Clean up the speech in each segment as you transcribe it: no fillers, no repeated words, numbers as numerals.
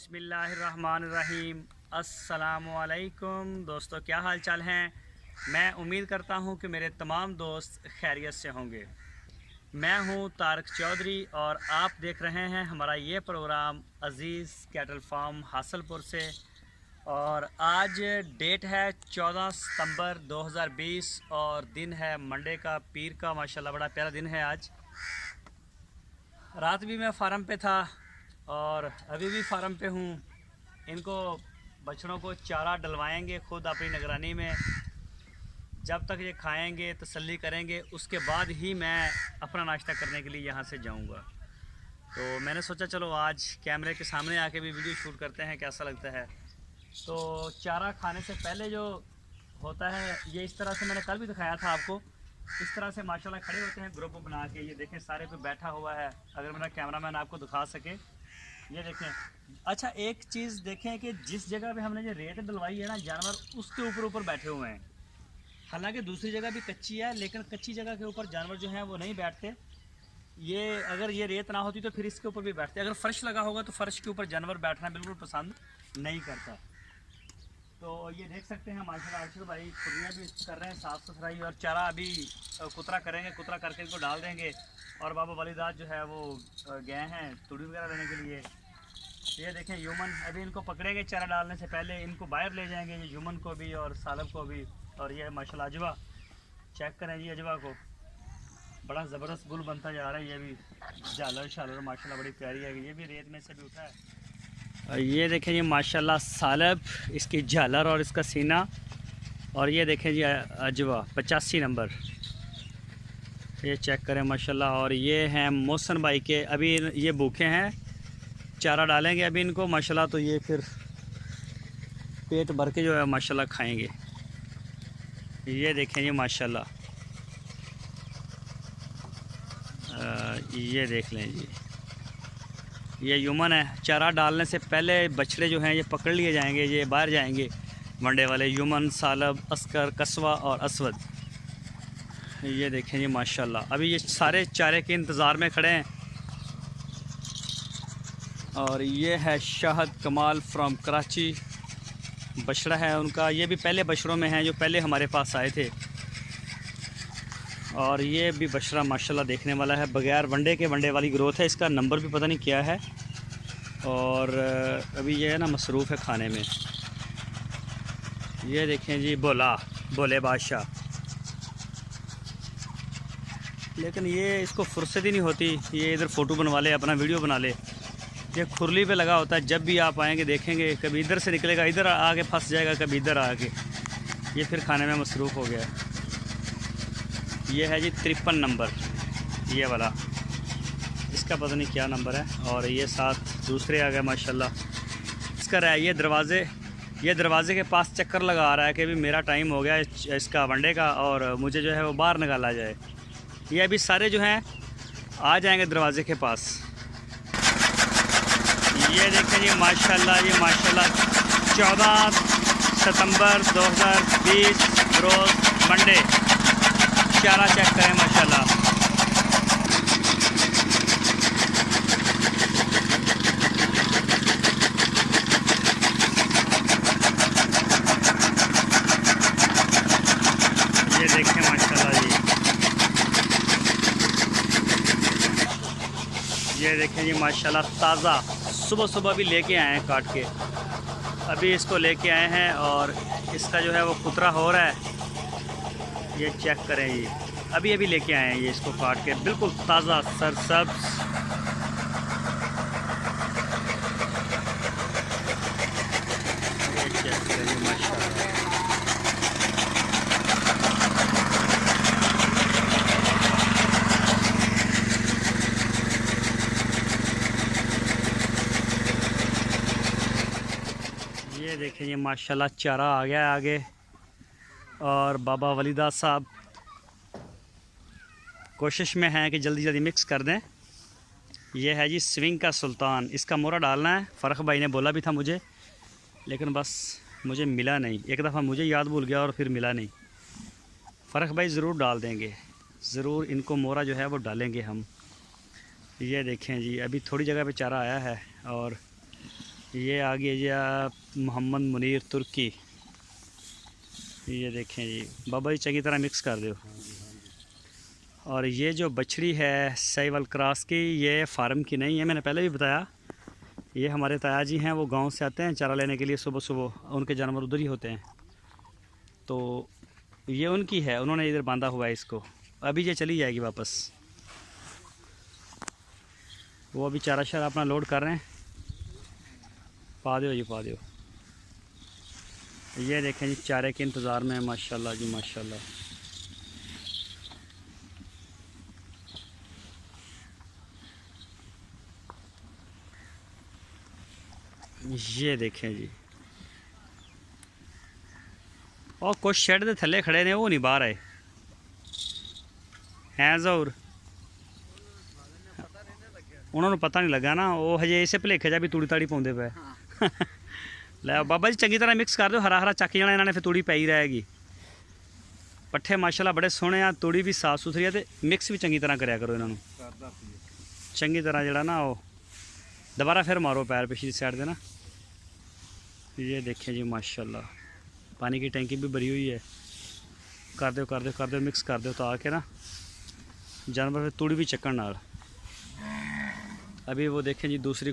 बिस्मिल्लाहिर्रहमानिर्रहीम। अस्सलामुअलैकुम दोस्तों, क्या हाल चाल हैं। मैं उम्मीद करता हूं कि मेरे तमाम दोस्त खैरियत से होंगे। मैं हूं तारक चौधरी और आप देख रहे हैं हमारा ये प्रोग्राम अज़ीज़ कैटल फार्म हासलपुर से। और आज डेट है 14 सितंबर 2020 और दिन है मंडे का, पीर का। माशाल्लाह बड़ा प्यारा दिन है आज। रात भी मैं फार्म पे था और अभी भी फार्म पे हूँ। इनको बछड़ों को चारा डलवाएंगे खुद अपनी निगरानी में। जब तक ये खाएंगे तसल्ली करेंगे उसके बाद ही मैं अपना नाश्ता करने के लिए यहाँ से जाऊँगा। तो मैंने सोचा चलो आज कैमरे के सामने आके भी वीडियो शूट करते हैं, कैसा लगता है। तो चारा खाने से पहले जो होता है ये इस तरह से, मैंने कल भी दिखाया था आपको, इस तरह से माशाल्लाह खड़े होते हैं ग्रुप बना के। ये देखें सारे कोई बैठा हुआ है, अगर मेरा कैमरामैन आपको दिखा सके। ये देखें। अच्छा, एक चीज़ देखें कि जिस जगह पे हमने ये रेत डलवाई है ना, जानवर उसके ऊपर ऊपर बैठे हुए हैं। हालांकि दूसरी जगह भी कच्ची है, लेकिन कच्ची जगह के ऊपर जानवर जो हैं वो नहीं बैठते। ये अगर ये रेत ना होती तो फिर इसके ऊपर भी बैठते। अगर फ़र्श लगा होगा तो फ़र्श के ऊपर जानवर बैठना बिल्कुल पसंद नहीं करता। तो ये देख सकते हैं माशाल्लाह अर्शद भाई खुरियाँ भी कर रहे हैं साफ़ सफाई, और चारा अभी कुतरा करेंगे, कुतरा करके इनको डाल देंगे। और बाबा वलीदात जो है वो गए हैं तूड़ी वगैरह लेने के लिए। ये देखें यूमन, अभी इनको पकड़ेंगे चारा डालने से पहले, इनको बाहर ले जाएंगे, ये यूमन को भी और सालब को भी। और ये माशाल्लाह अजवा, चेक करें जी अजवा को, बड़ा ज़बरदस्त गुल बनता जा रहा है। ये भी झालर शालर माशाल्लाह बड़ी प्यारी है। ये भी रेत में से भी उठा है। और ये देखें जी माशाल्लाह सालब, इसकी झालर और इसका सीना। और ये देखें जी अजवा 85 नंबर, ये चेक करें माशाल्लाह। और ये हैं मोहसन भाई के, अभी ये भूखे हैं, चारा डालेंगे अभी इनको माशाल्लाह। तो ये फिर पेट भर के जो है माशाल्लाह खाएंगे। ये देखें जी माशाल्लाह, ये देख लें जी, ये यूमन है। चारा डालने से पहले बछड़े जो हैं ये पकड़ लिए जाएंगे, ये बाहर जाएंगे मंडे वाले, यूमन, सालब, अस्कर, कस्वा और असवद। ये देखें जी माशाल्लाह, अभी ये सारे चारे के इंतज़ार में खड़े हैं। और ये है शाहद कमाल फ्रॉम कराची, बछड़ा है उनका। ये भी पहले बछड़ों में हैं जो पहले हमारे पास आए थे। और ये भी बछड़ा माशाल्लाह देखने वाला है, बगैर वनडे के वनडे वाली ग्रोथ है। इसका नंबर भी पता नहीं क्या है। और अभी ये है ना मसरूफ़ है खाने में। ये देखें जी बोले बादशाह, लेकिन ये इसको फुर्सत ही नहीं होती, ये इधर फ़ोटो बनवा ले, अपना वीडियो बना ले। ये खुरली पे लगा होता है, जब भी आप आएंगे देखेंगे कभी इधर से निकलेगा, इधर आके फंस जाएगा, कभी इधर आके। ये फिर खाने में मसरूफ़ हो गया। ये है जी 53 नंबर, ये वाला, इसका पता नहीं क्या नंबर है। और ये साथ दूसरे आ गए माशाल्लाह। इसका रहा ये दरवाज़े के पास चक्कर लगा रहा है कि अभी मेरा टाइम हो गया इसका वनडे का और मुझे जो है वो बाहर निकाला जाए। ये अभी सारे जो हैं आ जाएंगे दरवाज़े के पास। ये देखें जी माशाल्लाह, ये माशाल्लाह 14 सितंबर 2020 रोज़ मंडे, चारा चेक करें माशाल्लाह। ये देखें माशाल्लाह जी, ये देखें जी माशाल्लाह ताज़ा, सुबह सुबह भी लेके आए हैं काट के, अभी इसको लेके आए हैं। और इसका जो है वो कुतरा हो रहा है, ये चेक करें जी, अभी लेके आए हैं ये इसको काट के, बिल्कुल ताज़ा सरसब्ज़। ये चेक करें जी माशाल्लाह। ये देखें ये माशाल्लाह चारा आ गया आगे। और बाबा वलीदात साहब कोशिश में हैं कि जल्दी जल्दी मिक्स कर दें। ये है जी स्विंग का सुल्तान, इसका मोरा डालना है। फ़र्क भाई ने बोला भी था मुझे, लेकिन बस मुझे मिला नहीं। एक दफ़ा मुझे याद भूल गया और फिर मिला नहीं। फ़र्क भाई ज़रूर डाल देंगे, ज़रूर इनको मोरा जो है वो डालेंगे हम। ये देखें जी, अभी थोड़ी जगह पे चारा आया है और ये आ गया जी मोहम्मद मुनीर तुर्की। ये देखें जी बाबा जी चंगी तरह मिक्स कर दो। और ये जो बछड़ी है साहिवाल क्रॉस की, ये फार्म की नहीं है, मैंने पहले भी बताया। ये हमारे ताया जी हैं, वो गांव से आते हैं चारा लेने के लिए सुबह सुबह, उनके जानवर उधर ही होते हैं, तो ये उनकी है, उन्होंने इधर बांधा हुआ है इसको। अभी ये चली जाएगी वापस। वो अभी चारा शारा अपना लोड कर रहे हैं। पा दो जी पा दो। ये देखें जी चारे के इंतज़ार में माशाल्लाह जी माशाल्लाह। ये देखें जी, और कुछ शेड के थले खड़े ने, वो नहीं बाहर आए हैं जरूर, उन्होंने पता नहीं लगा ना, वो हजे इसे भुलेखे जा भी तूड़ी ताड़ी पाउंदे पे। लै बाबा जी चंगी तरह मिक्स कर दो, हरा हरा चक जाना इन्होंने, फिर तूड़ी पई रहेगी। पट्ठे माशाल्लाह बड़े सोहने आ, तूड़ी भी साफ सुथरी है, तो मिक्स भी चंगी तरह कराया करो इन्होंने चंगी तरह जड़ा ना। वो दोबारा फिर मारो पैर पिछली साइड से ना। ये देखें जी माशाल्लाह, पानी की टैंकी भी भरी हुई है। कर दो कर दो कर दो मिक्स कर दो, तो आके ना जानवर फिर तूड़ी भी चक्कन नाल। अभी वो देखें जी दूसरी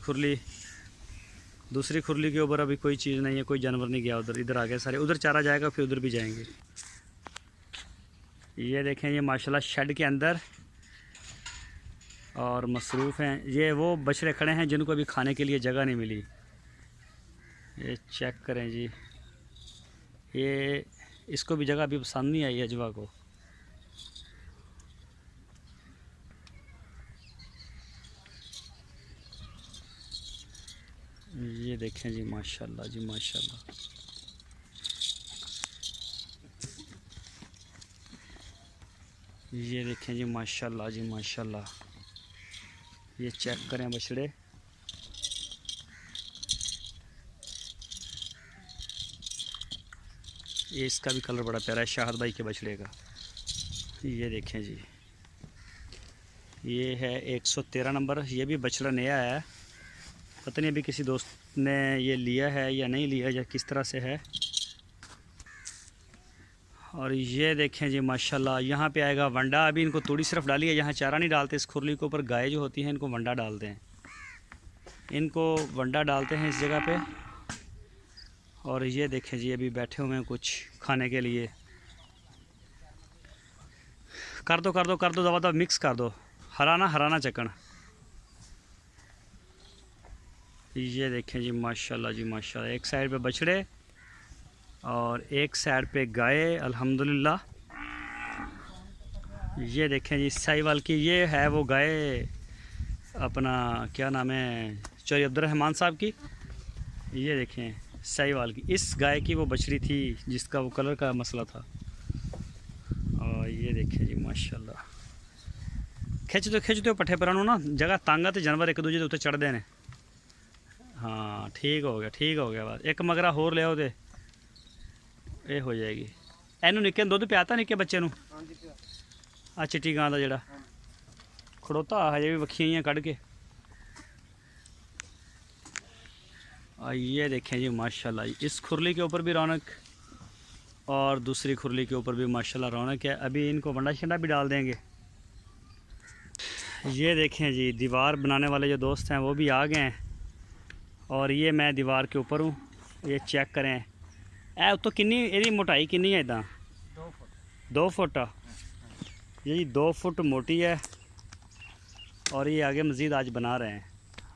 खुरली के ऊपर अभी कोई चीज़ नहीं है, कोई जानवर नहीं गया उधर, इधर आ गए सारे, उधर चारा जाएगा फिर उधर भी जाएंगे। ये देखें ये माशाल्लाह शेड के अंदर और मसरूफ़ हैं। ये वो बछड़े खड़े हैं जिनको अभी खाने के लिए जगह नहीं मिली। ये चेक करें जी, ये इसको भी जगह अभी पसंद नहीं आई है अजवा को। ये देखें जी माशाल्लाह जी माशाल्लाह। ये देखें जी माशाल्लाह जी माशाल्लाह। ये चेक करें बछड़े, ये इसका भी कलर बड़ा प्यारा है शाहद भाई के बछड़े का। ये देखें जी, ये है 113 नंबर। ये भी बछड़ा नया है, पता नहीं अभी किसी दोस्त ने ये लिया है या नहीं लिया या किस तरह से है। और ये देखें जी माशाल्लाह, यहाँ पे आएगा वंडा। अभी इनको तूड़ी सिर्फ डाली है, यहाँ चारा नहीं डालते। इस खुरली के ऊपर गाय जो होती हैं इनको वंडा डालते हैं, इनको वंडा डालते हैं इस जगह पे। और ये देखें जी अभी बैठे हुए हैं कुछ खाने के लिए। कर दो कर दो कर दो, दवा दवा मिक्स कर दो, हराना हराना चकन। ये देखें जी माशाल्लाह जी माशाल्लाह, एक साइड पे बछड़े और एक साइड पे गाय अल्हम्दुलिल्लाह। ये देखें जी साहिवाल की, ये है वो गाय अपना क्या नाम है चौधरी अब्दुर्रहमान साहब की। ये देखें साहिवाल की, इस गाय की वो बछड़ी थी जिसका वो कलर का मसला था। और ये देखें जी माशाल्लाह, खिंच दो पट्ठे पर ना, जगह तंग है तो जानवर एक दूजे के उत्ते चढ़ते हैं। हाँ ठीक हो गया बस एक मगरा होर ले आओ तो ये हो जाएगी। इनू निक्के दुध पियाता निक्के बच्चे नू? आ चिट्टी गां का जड़ा खड़ोता हजे भी वखियां कढ़ के। ये देखें जी माशाल्लाह, इस खुरली के ऊपर भी रौनक और दूसरी खुरली के ऊपर भी माशाल्लाह रौनक है। अभी इनको वंडा शंडा भी डाल देंगे। ये देखें जी दीवार बनाने वाले जो दोस्त हैं वो भी आ गए हैं, और ये मैं दीवार के ऊपर हूँ। ये चेक करें ए तो किन्नी एदी मोटाई किन्नी है, इदा 2 फुट। ये जी 2 फुट मोटी है, और ये आगे मज़ीद आज बना रहे हैं।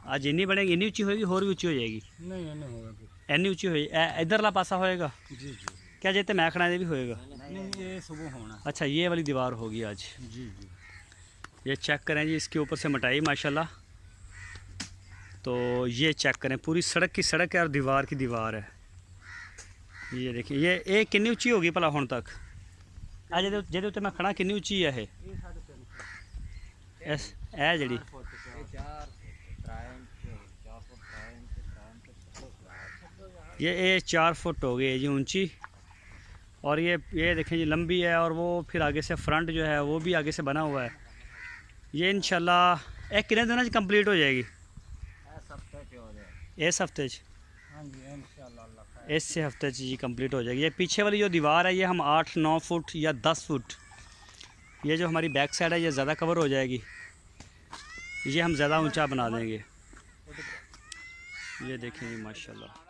आज इन्नी बनेगी, इन्नी ऊँची होएगी, होर भी ऊँची हो जाएगी? नहीं इन्नी ऊँची हो जाएगी। इधरला पासा होएगा जी जी, क्या जेते मैं खड़ा भी होएगा? नहीं ये सुबह होना। अच्छा ये वाली दीवार होगी आज जी जी। ये चेक करें जी, इसके ऊपर से मोटाई माशाल्लाह। तो ये चेक करें, पूरी सड़क की सड़क है और दीवार की दीवार है। ये देखिए ये कितनी ऊंची होगी भला हुण तक? जेदे उत्ते मैं खड़ा कितनी ऊंची है ये जड़ी? ये 4 फुट हो गई है जी ऊंची। और ये देखें जी लंबी है, और वो फिर आगे से फ्रंट जो है वो भी आगे से बना हुआ है। ये इंशाल्लाह कितने दिनों कंप्लीट हो जाएगी? इस हफ्ते हाँ जी इंशाल्लाह अल्लाह खैर। इससे हफ्ते जी कंप्लीट हो जाएगी। ये पीछे वाली जो दीवार है ये हम 8-9 फुट या 10 फुट, ये जो हमारी बैक साइड है ये ज़्यादा कवर हो जाएगी, ये हम ज़्यादा ऊंचा बना देंगे। ये देखें माशाल्लाह।